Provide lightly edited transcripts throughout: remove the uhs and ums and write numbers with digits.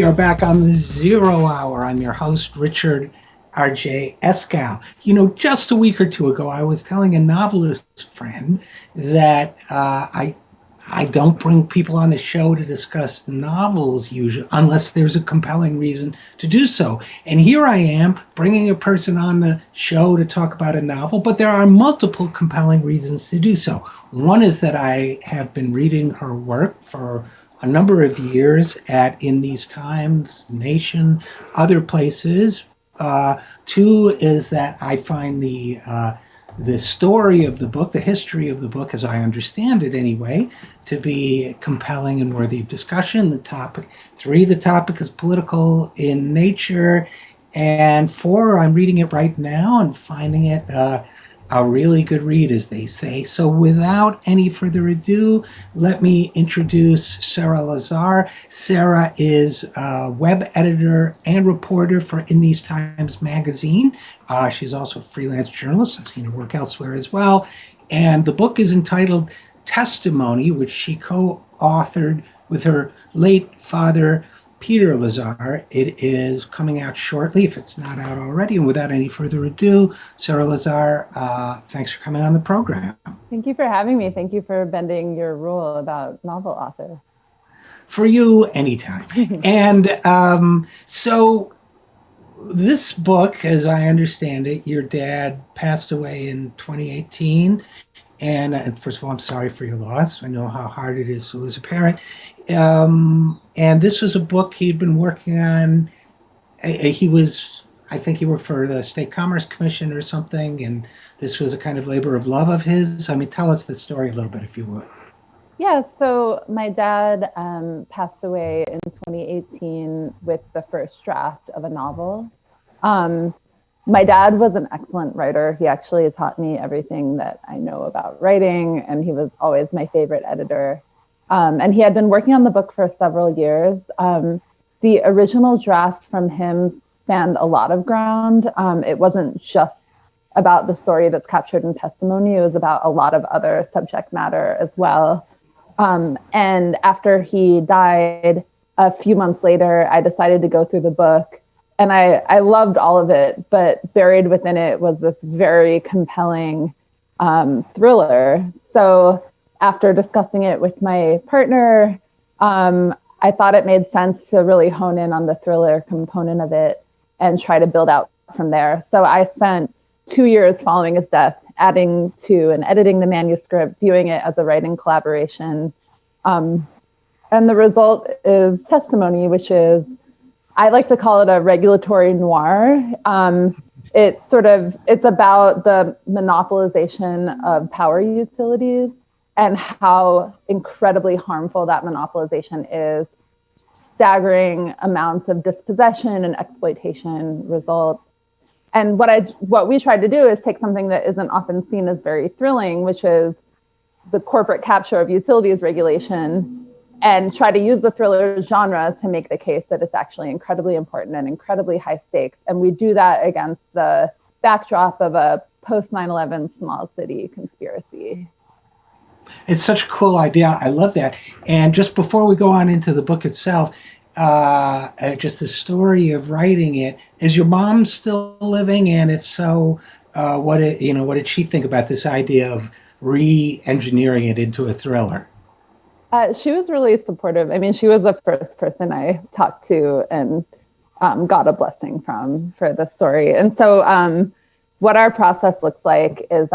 We are back on the Zero Hour. I'm your host, Richard RJ Eskow. Just a week or two ago, I was telling a novelist friend that I don't bring people on the show to discuss novels usually, unless there's a compelling reason to do so. And here I am bringing a person on the show to talk about a novel, but there are multiple compelling reasons to do so. One is that I have been reading her work for a number of years at In These Times, Nation, other places. Two is that I find the story of the book, the history of the book, as I understand it anyway, to be compelling and worthy of discussion. The topic is political in nature. And four, I'm reading it right now and finding it a really good read, as they say. So without any further ado, let me introduce Sarah Lazare. Sarah is a web editor and reporter for In These Times magazine. She's also a freelance journalist. I've seen her work elsewhere as well. And the book is entitled Testimony, which she co-authored with her late father, Peter Lazare. It is coming out shortly, if it's not out already. And without any further ado, Sarah Lazare, thanks for coming on the program. Thank you for having me. Thank you for bending your rule about novel author. For you, anytime. And so this book, as I understand it, your dad passed away in 2018. And first of all, I'm sorry for your loss. I know how hard it is to lose a parent. And this was a book he'd been working on. I think he worked for the State Commerce Commission or something, and this was a kind of labor of love of his. I mean, tell us the story a little bit, if you would. Yeah, so my dad passed away in 2018 with the first draft of a novel. My dad was an excellent writer. He actually taught me everything that I know about writing, and he was always my favorite editor. And he had been working on the book for several years. The original draft from him spanned a lot of ground. It wasn't just about the story that's captured in Testimony. It was about a lot of other subject matter as well. And after he died, a few months later, I decided to go through the book. And I loved all of it, but buried within it was this very compelling thriller. So after discussing it with my partner, I thought it made sense to really hone in on the thriller component of it and try to build out from there. So I spent 2 years following his death, adding to and editing the manuscript, viewing it as a writing collaboration. And the result is Testimony, which I like to call it a regulatory noir. It's about the monopolization of power utilities and how incredibly harmful that monopolization is. Staggering amounts of dispossession and exploitation result. And what we tried to do is take something that isn't often seen as very thrilling, which is the corporate capture of utilities regulation, and try to use the thriller genre to make the case that it's actually incredibly important and incredibly high stakes. And we do that against the backdrop of a post 9/11 small city conspiracy. It's such a cool idea. I love that. And just before we go on into the book itself, just the story of writing it. Is your mom still living? And if so, what did she think about this idea of re-engineering it into a thriller? She was really supportive. I mean, she was the first person I talked to and got a blessing from for the story. And so what our process looks like is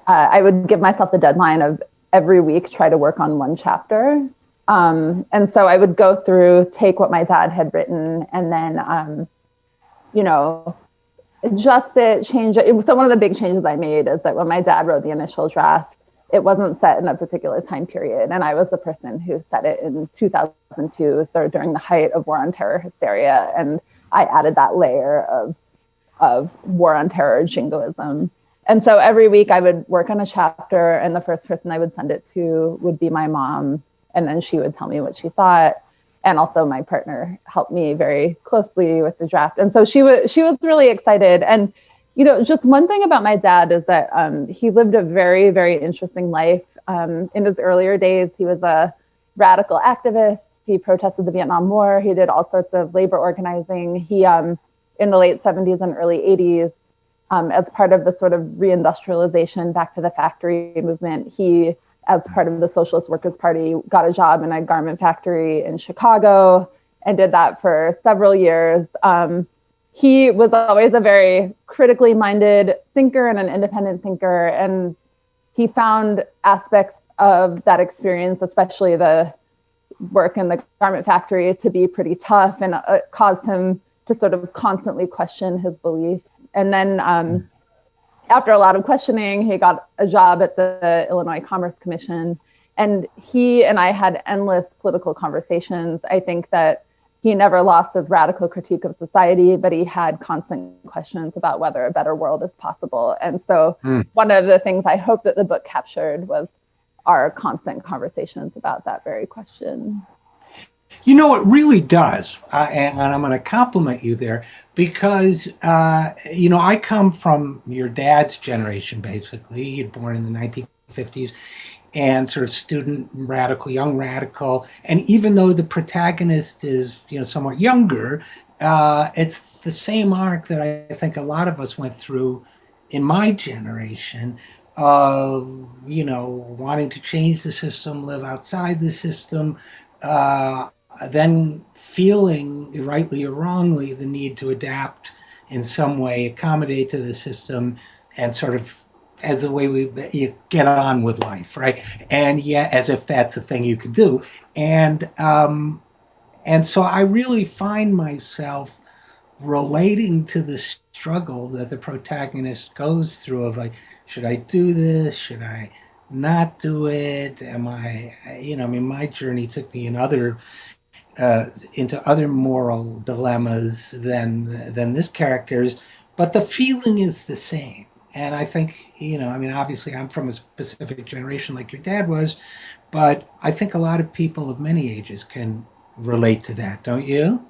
I would give myself the deadline of every week, try to work on one chapter. And so I would go through, take what my dad had written, and then, adjust it, change it. So one of the big changes I made is that when my dad wrote the initial draft, it wasn't set in a particular time period. And I was the person who set it in 2002, so during the height of war on terror hysteria. And I added that layer of war on terror jingoism. And so every week I would work on a chapter, and the first person I would send it to would be my mom. And then she would tell me what she thought. And also my partner helped me very closely with the draft. And so she was really excited. And, just one thing about my dad is that he lived a very, very interesting life. In his earlier days, he was a radical activist. He protested the Vietnam War. He did all sorts of labor organizing. He, in the late 70s and early 80s, as part of the sort of reindustrialization, back to the factory movement, he, as part of the Socialist Workers' Party, got a job in a garment factory in Chicago and did that for several years. He was always a very critically minded thinker and an independent thinker. And he found aspects of that experience, especially the work in the garment factory, to be pretty tough, and it caused him to sort of constantly question his beliefs. And then after a lot of questioning, he got a job at the Illinois Commerce Commission. And he and I had endless political conversations. I think that he never lost his radical critique of society, but he had constant questions about whether a better world is possible. And so one of the things I hope that the book captured was our constant conversations about that very question. You know, it really does. And I'm going to compliment you there because, you know, I come from your dad's generation, basically. You'd born in the 1950s and sort of student radical, young radical. And even though the protagonist is, you know, somewhat younger, it's the same arc that I think a lot of us went through in my generation of, you know, wanting to change the system, live outside the system, then feeling, rightly or wrongly, the need to adapt in some way, accommodate to the system, and sort of as the way you get on with life, right? And yeah, as if that's a thing you could do. And so I really find myself relating to the struggle that the protagonist goes through of like, should I do this? Should I not do it? Am I, you know, I mean, my journey took me into other moral dilemmas than this character's, but the feeling is the same. And I think, you know, I mean, obviously I'm from a specific generation like your dad was, but I think a lot of people of many ages can relate to that, don't you?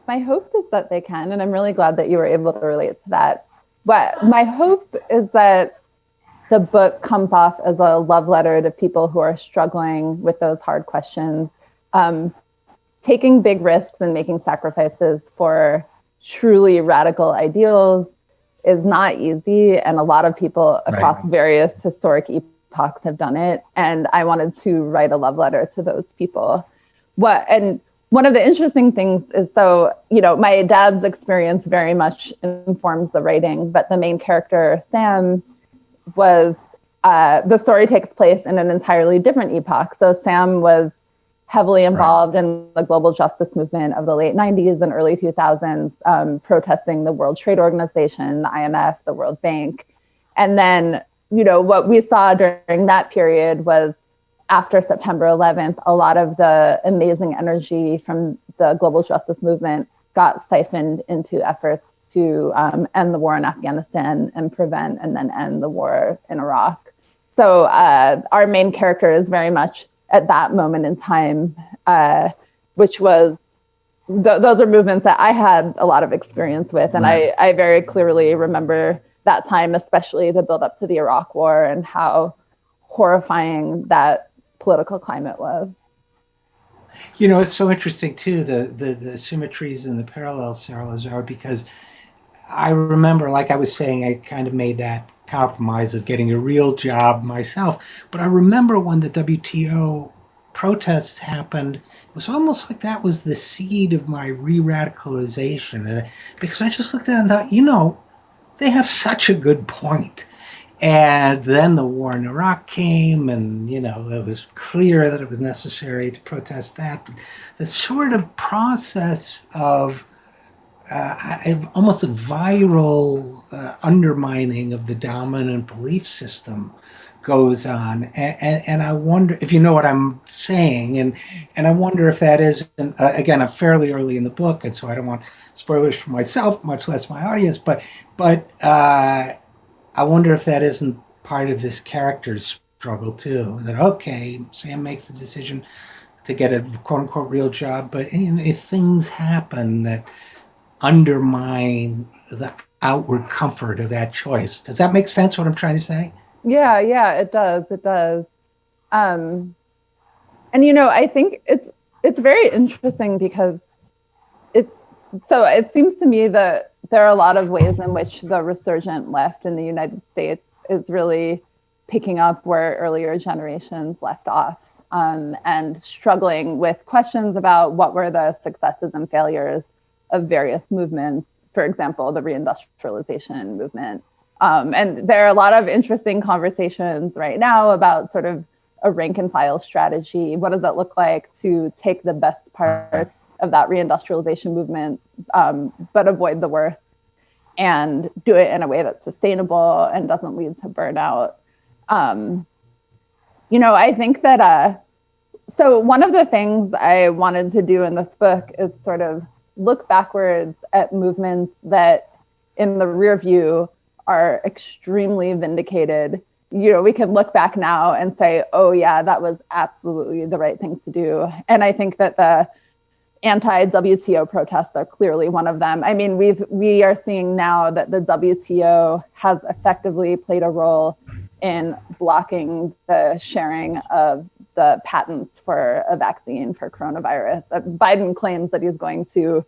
My hope is that they can, and I'm really glad that you were able to relate to that. But my hope is that the book comes off as a love letter to people who are struggling with those hard questions, taking big risks and making sacrifices for truly radical ideals is not easy. And a lot of people across various historic epochs have done it. And I wanted to write a love letter to those people. And one of the interesting things is, so, you know, my dad's experience very much informs the writing, but the main character, Sam, was, the story takes place in an entirely different epoch. So Sam was heavily involved in the global justice movement of the late 90s and early 2000s, protesting the World Trade Organization, the IMF, the World Bank. And then, you know, what we saw during that period was, after September 11th, a lot of the amazing energy from the global justice movement got siphoned into efforts to end the war in Afghanistan and prevent and then end the war in Iraq. So our main character is very much at that moment in time, which was, those are movements that I had a lot of experience with. And I very clearly remember that time, especially the build up to the Iraq War and how horrifying that political climate was. You know, it's so interesting too, the symmetries and the parallels, Sarah Lazare, because I remember, like I was saying, I kind of made that compromise of getting a real job myself. But I remember when the WTO protests happened, it was almost like that was the seed of my re-radicalization. And because I just looked at it and thought, you know, they have such a good point. And then the war in Iraq came, and, you know, it was clear that it was necessary to protest that. But the sort of process of almost a viral undermining of the dominant belief system goes on, and I wonder if you know what I'm saying, and I wonder if that is again, I'm fairly early in the book, and so I don't want spoilers for myself, much less my audience, but I wonder if that isn't part of this character's struggle too. That okay, Sam makes the decision to get a quote unquote real job, but you know, if things happen that undermine the outward comfort of that choice. Does that make sense what I'm trying to say? Yeah, it does. It does. And you know, I think it's it's very interesting because it's so it seems to me that there are a lot of ways in which the resurgent left in the United States is really picking up where earlier generations left off, and struggling with questions about what were the successes and failures of various movements, for example, the Reindustrialization movement. And there are a lot of interesting conversations right now about sort of a rank and file strategy. What does that look like to take the best parts of that reindustrialization movement, but avoid the worst, and do it in a way that's sustainable and doesn't lead to burnout? I think that so one of the things I wanted to do in this book is sort of look backwards at movements that in the rear view are extremely vindicated. We can look back now and say, oh yeah, that was absolutely the right thing to do. And I think that the anti-WTO protests are clearly one of them. I mean, we are seeing now that the WTO has effectively played a role in blocking the sharing of the patents for a vaccine for coronavirus. Biden claims that he's going to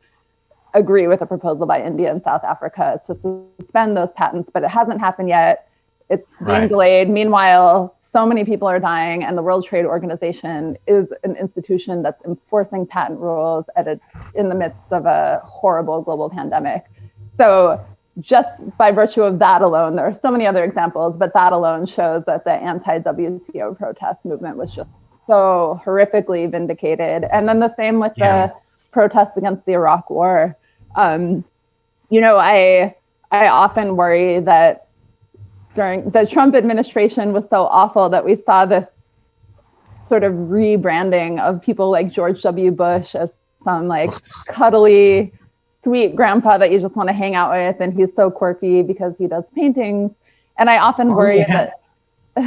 agree with a proposal by India and South Africa to suspend those patents, but it hasn't happened yet. It's being delayed. Meanwhile, so many people are dying, and the World Trade Organization is an institution that's enforcing patent rules in the midst of a horrible global pandemic. So just by virtue of that alone, there are so many other examples, but that alone shows that the anti-WTO protest movement was just so horrifically vindicated. And then the same with the protests against the Iraq War. I often worry that during the Trump administration was so awful that we saw this sort of rebranding of people like George W. Bush as some like cuddly, sweet grandpa that you just want to hang out with, and he's so quirky because he does paintings. And I often worry that.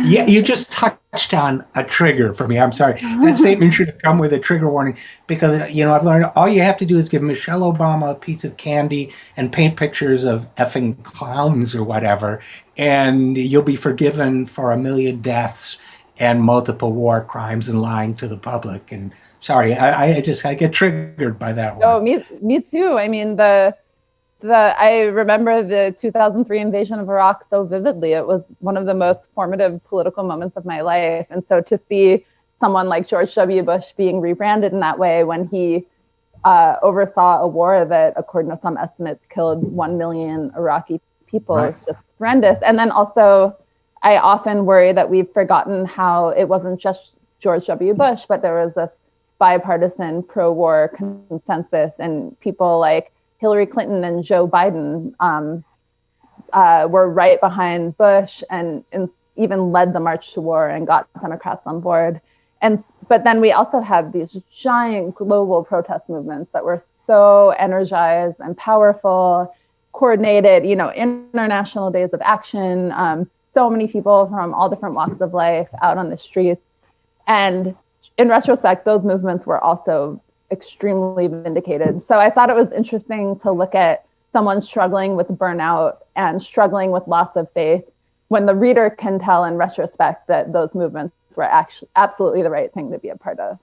Yeah, you just touched on a trigger for me. I'm sorry. That statement should have come with a trigger warning because, I've learned all you have to do is give Michelle Obama a piece of candy and paint pictures of effing clowns or whatever, and you'll be forgiven for 1 million deaths and multiple war crimes and lying to the public. And sorry, I get triggered by that one. Oh, me too. I mean, I remember the 2003 invasion of Iraq so vividly. It was one of the most formative political moments of my life. And so to see someone like George W. Bush being rebranded in that way when he oversaw a war that, according to some estimates, killed 1 million Iraqi people is just horrendous. And then also, I often worry that we've forgotten how it wasn't just George W. Bush, but there was this bipartisan pro-war consensus, and people like Hillary Clinton and Joe Biden were right behind Bush and even led the March to War and got Democrats on board. But then we also have these giant global protest movements that were so energized and powerful, coordinated, international days of action, so many people from all different walks of life out on the streets. And in retrospect, those movements were also extremely vindicated. So I thought it was interesting to look at someone struggling with burnout and struggling with loss of faith when the reader can tell in retrospect that those movements were actually absolutely the right thing to be a part of.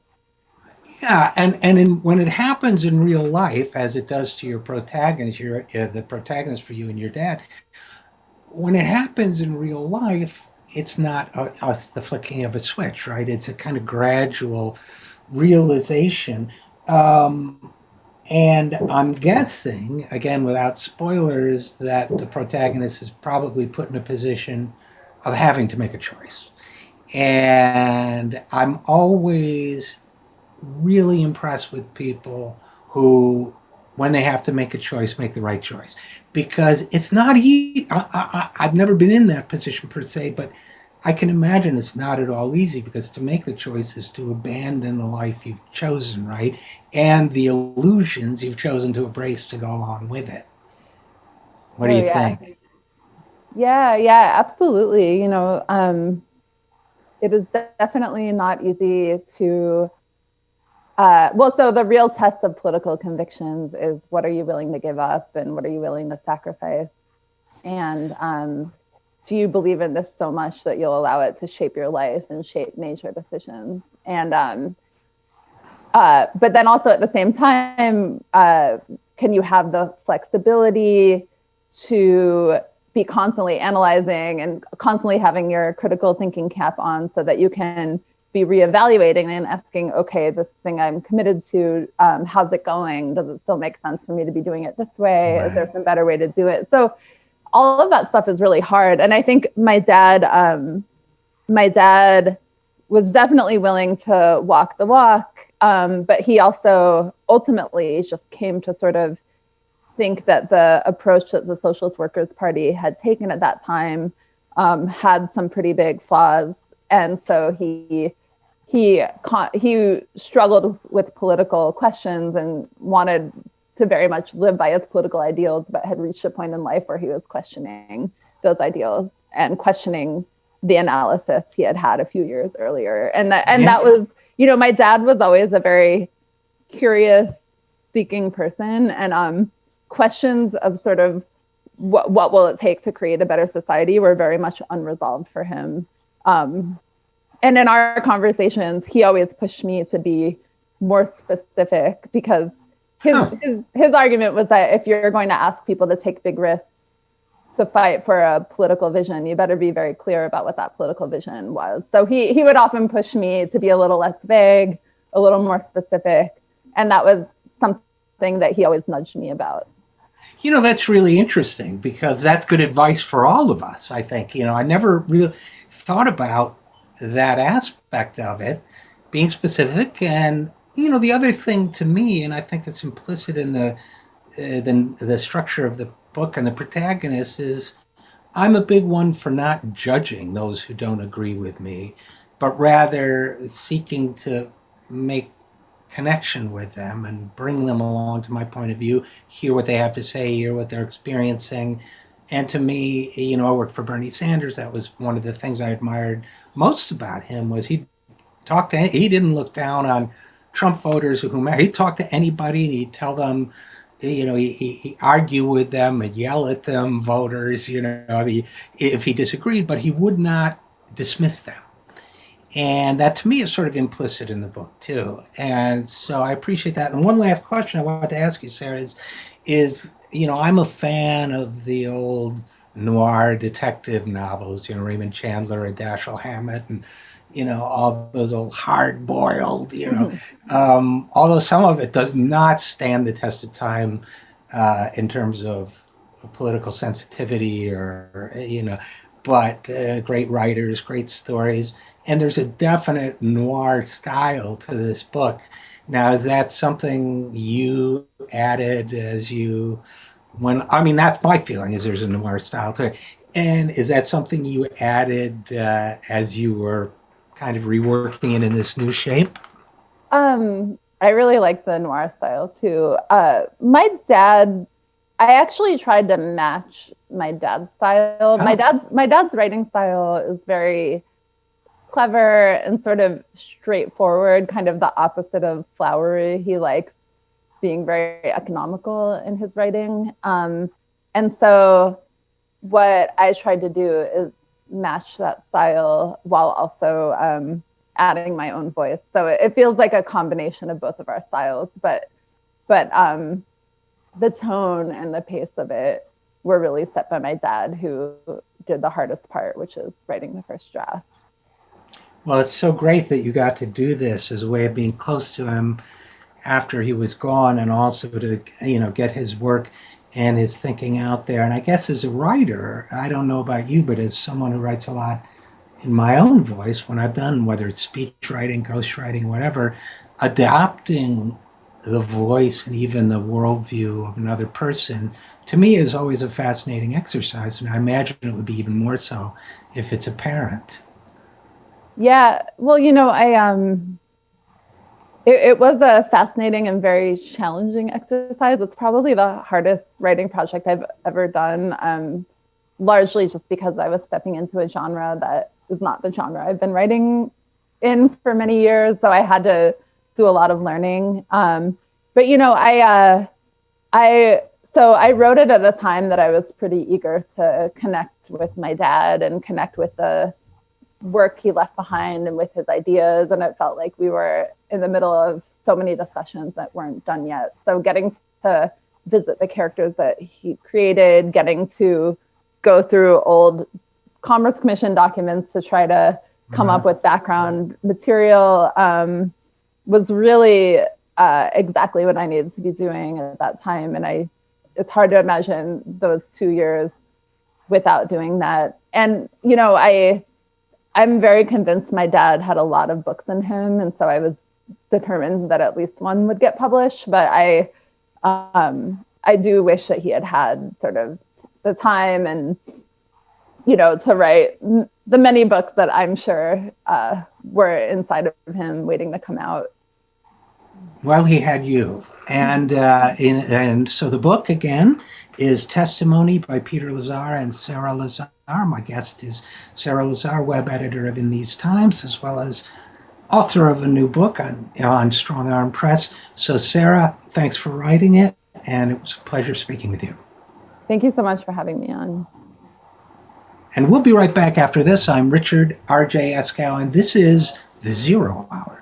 Yeah, and when it happens in real life, as it does to your protagonist, the protagonist for you and your dad, when it happens in real life, it's not the flicking of a switch, right? It's a kind of gradual realization. And I'm guessing, again, without spoilers, that the protagonist is probably put in a position of having to make a choice. And I'm always really impressed with people who, when they have to make a choice, make the right choice. Because it's not easy. I've never been in that position per se, but I can imagine it's not at all easy because to make the choice is to abandon the life you've chosen, right? And the illusions you've chosen to embrace to go along with it. What do you think? Yeah, absolutely. It is definitely not easy to, so the real test of political convictions is what are you willing to give up and what are you willing to sacrifice? And do you believe in this so much that you'll allow it to shape your life and shape major decisions? And But then also at the same time, can you have the flexibility to be constantly analyzing and constantly having your critical thinking cap on so that you can be reevaluating and asking, okay, this thing I'm committed to, how's it going? Does it still make sense for me to be doing it this way? Right. Is there some better way to do it? So all of that stuff is really hard. And I think my dad was definitely willing to walk the walk, but he also ultimately just came to sort of think that the approach that the Socialist Workers' Party had taken at that time had some pretty big flaws, and so he struggled with political questions and wanted to very much live by his political ideals, but had reached a point in life where he was questioning those ideals and questioning the analysis he had had a few years earlier. And that was, my dad was always a very curious, seeking person, and questions of sort of what will it take to create a better society were very much unresolved for him. And in our conversations, he always pushed me to be more specific, because his argument was that if you're going to ask people to take big risks to fight for a political vision, you better be very clear about what that political vision was. So he would often push me to be a little less vague, a little more specific. And that was something that he always nudged me about. That's really interesting, because that's good advice for all of us, I think. I never really thought about that aspect of it, being specific. And, the other thing to me, and I think it's implicit in the structure of the book and the protagonist, is I'm a big one for not judging those who don't agree with me, but rather seeking to make connection with them and bring them along to my point of view, hear what they have to say, hear what they're experiencing. And to me, I worked for Bernie Sanders. That was one of the things I admired most about him, was he didn't look down on Trump voters or whomever. He'd talk to anybody and he'd tell them, he argue with them and yell at them, voters, if he disagreed, but he would not dismiss them. And that to me is sort of implicit in the book too. And so I appreciate that. And one last question I wanted to ask you, Sarah, is I'm a fan of the old noir detective novels, Raymond Chandler and Dashiell Hammett, and all those old hard-boiled, although some of it does not stand the test of time in terms of political sensitivity but great writers, great stories. And there's a definite noir style to this book. Now, is that something you added that's my feeling, is there's a noir style to it. And is that something you added as you were kind of reworking it in this new shape? I really like the noir style too. I actually tried to match my dad's style. Oh. My dad's writing style is very clever and sort of straightforward, kind of the opposite of flowery. He likes being very economical in his writing. And so what I tried to do is match that style while also adding my own voice. So it feels like a combination of both of our styles, but the tone and the pace of it were really set by my dad, who did the hardest part, which is writing the first draft. Well, it's so great that you got to do this as a way of being close to him after he was gone, and also to get his work and his thinking out there. And I guess as a writer, I don't know about you, but as someone who writes a lot in my own voice, when I've done, whether it's speech writing, ghostwriting, whatever, adopting the voice and even the worldview of another person, to me, is always a fascinating exercise. And I imagine it would be even more so if it's a parent. Yeah, well, it was a fascinating and very challenging exercise. It's probably the hardest writing project I've ever done, largely just because I was stepping into a genre that is not the genre I've been writing in for many years. So I had to do a lot of learning. But I wrote it at a time that I was pretty eager to connect with my dad and connect with the work he left behind and with his ideas. And it felt like we were in the middle of so many discussions that weren't done yet. So getting to visit the characters that he created, getting to go through old Commerce Commission documents to try to come up with background material was really exactly what I needed to be doing at that time. And it's hard to imagine those 2 years without doing that. And, you know, I'm very convinced my dad had a lot of books in him. And so I was determined that at least one would get published. But I do wish that he had had sort of the time and, you know, to write the many books that I'm sure were inside of him waiting to come out. Well, he had you. And so the book, again, is Testimony by Peter Lazare and Sarah Lazare. My guest is Sarah Lazare, web editor of In These Times, as well as author of a new book on Strong Arm Press. So, Sarah, thanks for writing it, and it was a pleasure speaking with you. Thank you so much for having me on. And we'll be right back after this. I'm Richard RJ Eskow, and this is The Zero Hour.